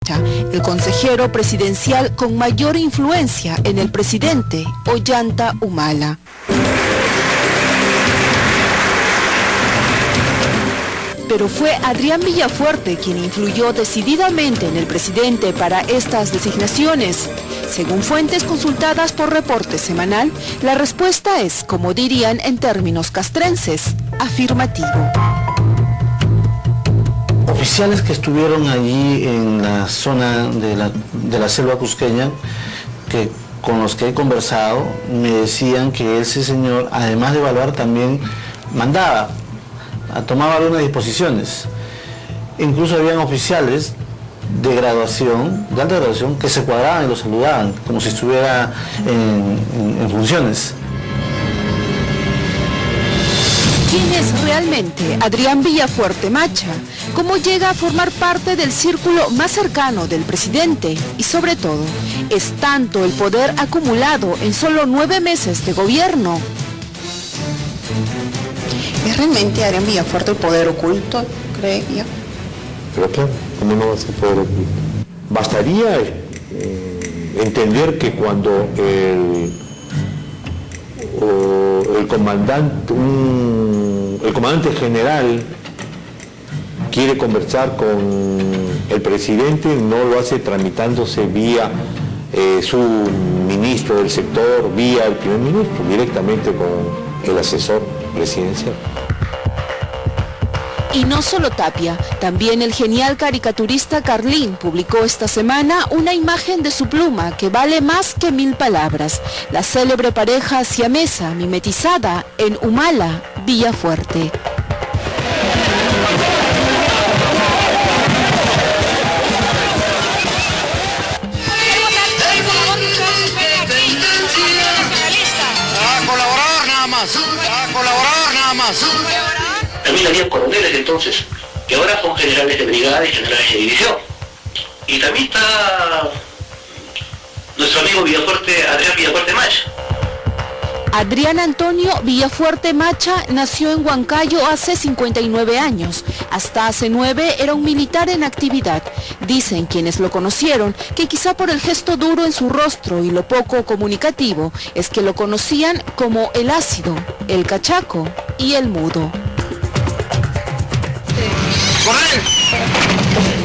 Macha, el consejero presidencial con mayor influencia en el presidente Ollanta Humala. Pero fue Adrián Villafuerte quien influyó decididamente en el presidente para estas designaciones. Según fuentes consultadas por Reporte Semanal, la respuesta es, como dirían en términos castrenses, afirmativo. Oficiales que estuvieron allí en la zona de la selva cusqueña, con los que he conversado, me decían que ese señor, además de evaluar, también mandaba, tomaba algunas disposiciones. Incluso habían oficiales de graduación, de alta graduación, que se cuadraban y lo saludaban, como si estuviera en funciones. ¿Quién es realmente Adrián Villafuerte Macha? ¿Cómo llega a formar parte del círculo más cercano del presidente? Y sobre todo, ¿es tanto el poder acumulado en solo 9 meses de gobierno? ¿Es realmente Adrián Villafuerte el poder oculto, creía? Pero claro, ¿cómo no va a ser poder oculto? Bastaría entender que cuando el comandante general quiere conversar con el presidente, no lo hace tramitándose vía su ministro del sector, vía el primer ministro, directamente con el asesor presidencial. Y no solo Tapia, también el genial caricaturista Carlín publicó esta semana una imagen de su pluma que vale más que 1000 palabras. La célebre pareja siamesa mimetizada en Humala, Villafuerte. A colaborar nada más, a colaborar nada más. También había coroneles entonces, que ahora son generales de brigada y generales de división. Y también está nuestro amigo Adrián Villafuerte Macha. Adrián Antonio Villafuerte Macha nació en Huancayo hace 59 años. Hasta hace 9 era un militar en actividad. Dicen quienes lo conocieron que quizá por el gesto duro en su rostro y lo poco comunicativo es que lo conocían como el ácido, el cachaco y el mudo.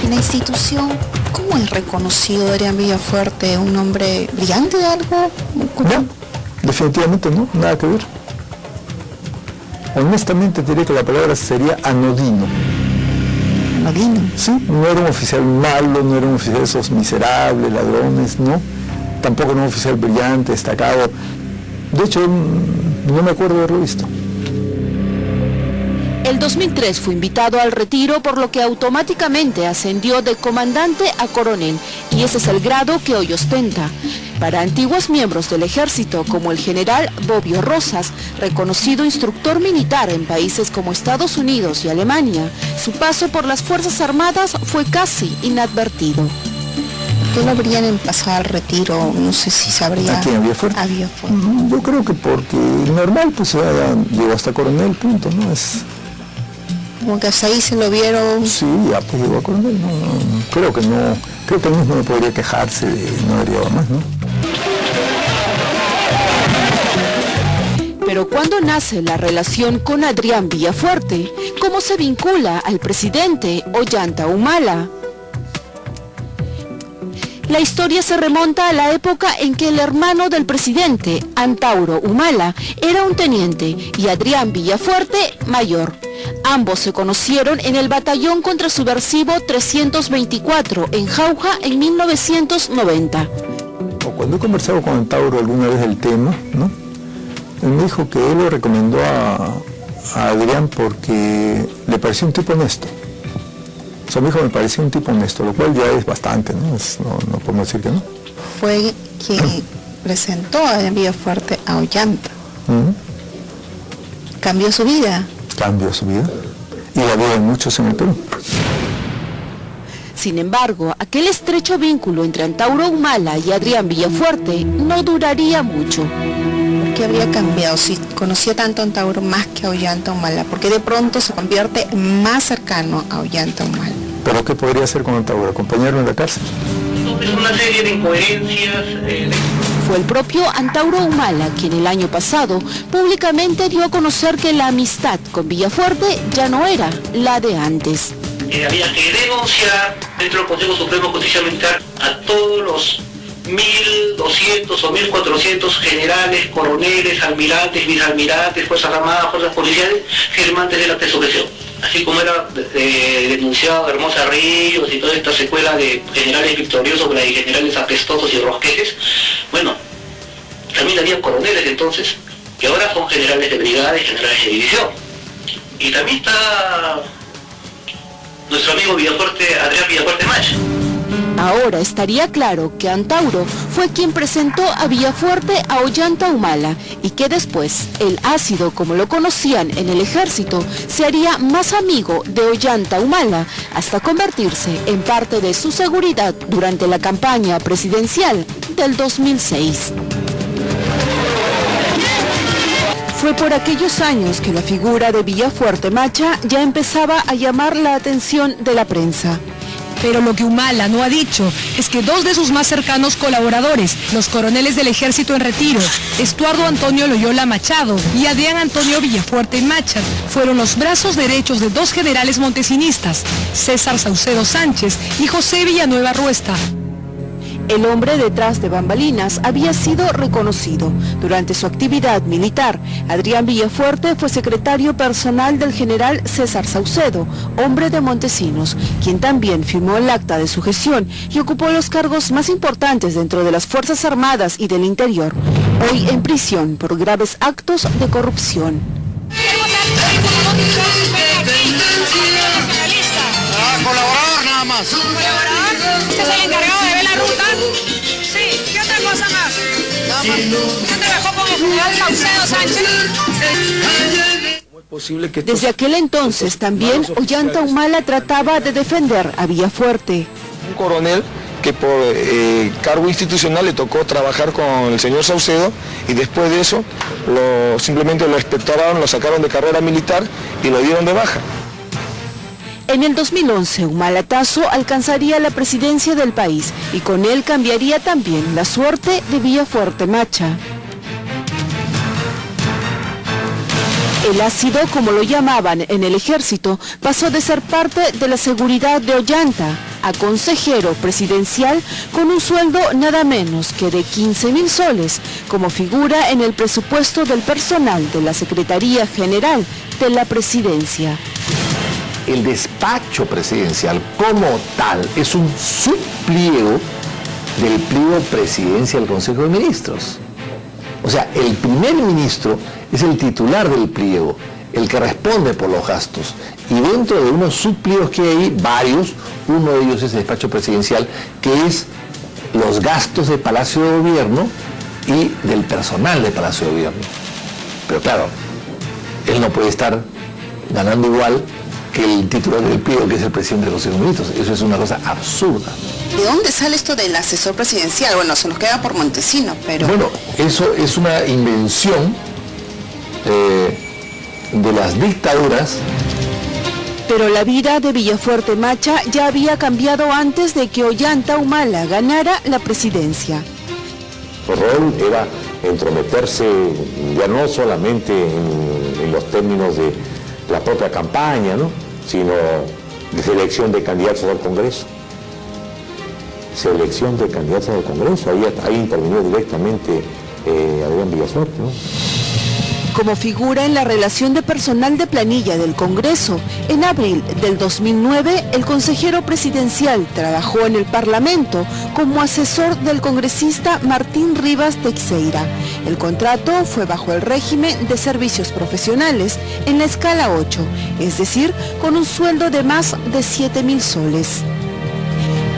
En la institución, ¿cómo es reconocido Adrián Villafuerte? ¿Un hombre brillante de algo? No, definitivamente no, nada que ver. Honestamente diría que la palabra sería anodino. ¿Anodino? Sí, no era un oficial malo, no era un oficial de esos miserables, ladrones, no. Tampoco era un oficial brillante, destacado. De hecho, no me acuerdo de haberlo visto. El 2003 fue invitado al retiro, por lo que automáticamente ascendió de comandante a coronel, y ese es el grado que hoy ostenta. Para antiguos miembros del ejército, como el general Bobbio Rosas, reconocido instructor militar en países como Estados Unidos y Alemania, su paso por las Fuerzas Armadas fue casi inadvertido. ¿Por qué lo habrían pasado al retiro? No sé si sabría. ¿A quién? ¿A Villafuerte? A Villafuerte. Yo creo que porque normal, pues ya llegó hasta coronel, punto, ¿no? Como que hasta ahí se lo vieron. Sí, ya pues llegó a coronel, creo que no, creo que él mismo no podría quejarse de no haber llegado más, ¿no? Pero ¿cuándo nace la relación con Adrián Villafuerte? ¿Cómo se vincula al presidente Ollanta Humala? La historia se remonta a la época en que el hermano del presidente, Antauro Humala, era un teniente y Adrián Villafuerte, mayor. Ambos se conocieron en el batallón contrasubversivo 324 en Jauja en 1990. Cuando he conversado con Antauro alguna vez del tema, ¿no? Él me dijo que él lo recomendó a Adrián porque le pareció un tipo honesto. O sea, me dijo, me pareció un tipo honesto, lo cual ya es bastante, ¿no? No podemos decir que no. Fue quien presentó a Adrián Villafuerte a Ollanta. ¿Cambió su vida? Cambió su vida y la vida de muchos en el Perú. Sin embargo, aquel estrecho vínculo entre Antauro Humala y Adrián Villafuerte no duraría mucho. ¿Por qué habría cambiado si conocía tanto a Antauro más que a Ollanta Humala? ¿Por qué de pronto se convierte más cercano a Ollanta Humala? ¿Pero qué podría hacer con Antauro? ¿Acompañarlo en la cárcel? Es una serie de incoherencias. Fue el propio Antauro Humala quien el año pasado públicamente dio a conocer que la amistad con Villafuerte ya no era la de antes. Había que denunciar dentro del Consejo Supremo de Justicia Militar a todos los 1.200 o 1.400 generales, coroneles, almirantes, vicealmirantes, fuerzas armadas, fuerzas policiales, firmantes del acta de sujeción. Así como era denunciado Hermosa Ríos y toda esta secuela de generales victoriosos y generales apestosos y rosquetes, bueno, también había coroneles entonces, que ahora son generales de brigada y generales de división. Y también está nuestro amigo Adrián Villafuerte Macha. Ahora estaría claro que Antauro fue quien presentó a Villafuerte a Ollanta Humala y que después el ácido, como lo conocían en el ejército, se haría más amigo de Ollanta Humala hasta convertirse en parte de su seguridad durante la campaña presidencial del 2006. Fue por aquellos años que la figura de Villafuerte Macha ya empezaba a llamar la atención de la prensa. Pero lo que Humala no ha dicho es que dos de sus más cercanos colaboradores, los coroneles del ejército en retiro, Estuardo Antonio Loyola Machado y Adrián Antonio Villafuerte Macha, fueron los brazos derechos de dos generales montesinistas, César Saucedo Sánchez y José Villanueva Ruesta. El hombre detrás de bambalinas había sido reconocido. Durante su actividad militar, Adrián Villafuerte fue secretario personal del general César Saucedo, hombre de Montesinos, quien también firmó el acta de sujeción y ocupó los cargos más importantes dentro de las Fuerzas Armadas y del Interior, hoy en prisión por graves actos de corrupción. A colaborar nada más. ¿Usted es el encargado de ver la ruta? Sí. ¿Qué otra cosa más? ¿Usted trabajó con el general Saucedo Sánchez? Desde aquel entonces también Ollanta Humala trataba de defender a Villafuerte. Un coronel que por cargo institucional le tocó trabajar con el señor Saucedo y después de eso simplemente lo expectoraron, lo sacaron de carrera militar y lo dieron de baja. En el 2011, Humalatazo alcanzaría la presidencia del país y con él cambiaría también la suerte de Villafuerte Macha. El ácido, como lo llamaban en el ejército, pasó de ser parte de la seguridad de Ollanta a consejero presidencial con un sueldo nada menos que de 15.000 soles, como figura en el presupuesto del personal de la Secretaría General de la Presidencia. El despacho presidencial como tal es un subpliego del pliego presidencia del Consejo de Ministros. O sea, el primer ministro es el titular del pliego, el que responde por los gastos. Y dentro de unos subpliegos que hay, varios, uno de ellos es el despacho presidencial, que es los gastos de Palacio de Gobierno y del personal de Palacio de Gobierno. Pero claro, él no puede estar ganando igual que el titular del pliego, que es el presidente del Consejo de Ministros. Eso es una cosa absurda. ¿De dónde sale esto del asesor presidencial? Bueno, se nos queda por Montesinos, pero... Bueno, eso es una invención de las dictaduras. Pero la vida de Villafuerte Macha ya había cambiado antes de que Ollanta Humala ganara la presidencia. Su rol era entrometerse ya no solamente en los términos de la propia campaña, ¿no?, sino de selección de candidatos al Congreso. Selección de candidatos al Congreso, ahí intervino directamente Adrián Villafuerte, ¿no? Como figura en la relación de personal de planilla del Congreso, en abril del 2009, el consejero presidencial trabajó en el Parlamento como asesor del congresista Martín Rivas Teixeira. El contrato fue bajo el régimen de servicios profesionales en la escala 8, es decir, con un sueldo de más de 7.000 soles.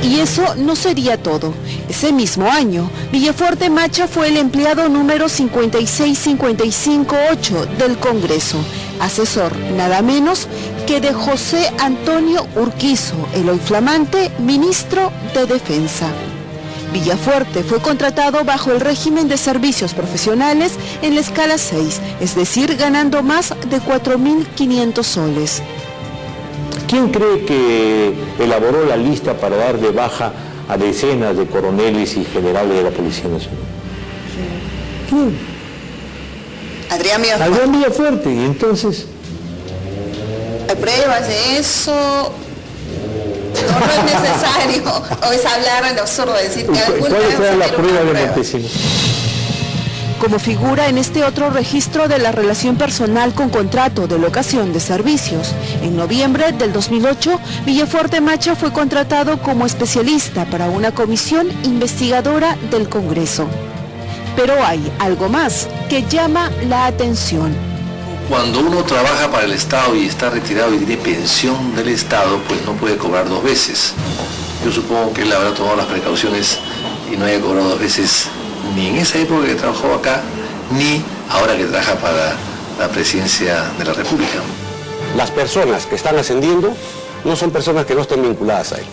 Y eso no sería todo. Ese mismo año, Villafuerte Macha fue el empleado número 56558 del Congreso, asesor nada menos que de José Antonio Urquizo, el hoy flamante ministro de Defensa. Villafuerte fue contratado bajo el régimen de servicios profesionales en la escala 6, es decir, ganando más de 4.500 soles. ¿Quién cree que elaboró la lista para dar de baja a decenas de coroneles y generales de la Policía Nacional? ¿Quién? Adrián Villafuerte. Adrián Villafuerte, y entonces... ¿Hay pruebas de eso? No es necesario. O es hablar de absurdo, decir que alguna ¿Cuál vez fue la salieron prueba de pruebas. Montesinos? Como figura en este otro registro de la relación personal con contrato de locación de servicios. En noviembre del 2008, Villafuerte Macha fue contratado como especialista para una comisión investigadora del Congreso. Pero hay algo más que llama la atención. Cuando uno trabaja para el Estado y está retirado y tiene pensión del Estado, pues no puede cobrar 2 veces. Yo supongo que él habrá tomado las precauciones y no haya cobrado 2 veces, ni en esa época que trabajó acá, ni ahora que trabaja para la presidencia de la República. Las personas que están ascendiendo no son personas que no estén vinculadas a él.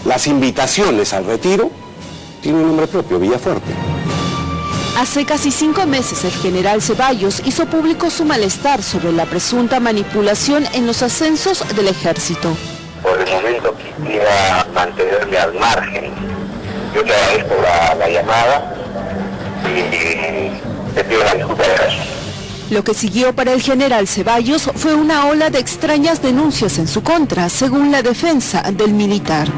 Las invitaciones al retiro tienen un nombre propio, Villafuerte. Hace casi 5 meses el general Ceballos hizo público su malestar sobre la presunta manipulación en los ascensos del ejército. Por el momento quisiera mantenerme al margen. Yo te agradezco la llamada y te pido la disculpa de eso. Lo que siguió para el general Ceballos fue una ola de extrañas denuncias en su contra, según la defensa del militar.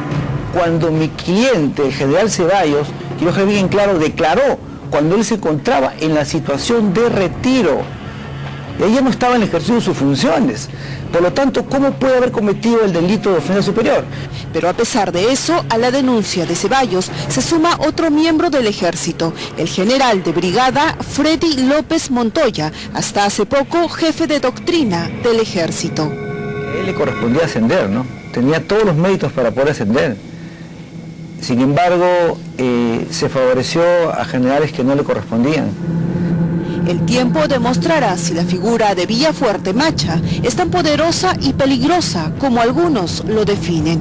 Cuando mi cliente, el general Ceballos, quiero dejar bien claro, declaró cuando él se encontraba en la situación de retiro. Ella no estaba en el ejercicio de sus funciones. Por lo tanto, ¿cómo puede haber cometido el delito de ofensa superior? Pero a pesar de eso, a la denuncia de Ceballos se suma otro miembro del ejército, el general de brigada Freddy López Montoya, hasta hace poco jefe de doctrina del ejército. A él le correspondía ascender, ¿no? Tenía todos los méritos para poder ascender. Sin embargo, se favoreció a generales que no le correspondían. El tiempo demostrará si la figura de Villafuerte Macha es tan poderosa y peligrosa como algunos lo definen.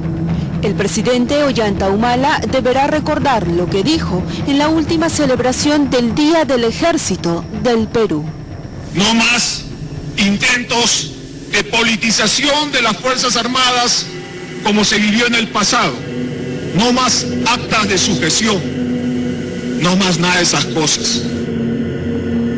El presidente Ollanta Humala deberá recordar lo que dijo en la última celebración del Día del Ejército del Perú. No más intentos de politización de las Fuerzas Armadas como se vivió en el pasado. No más actas de sujeción. No más nada de esas cosas.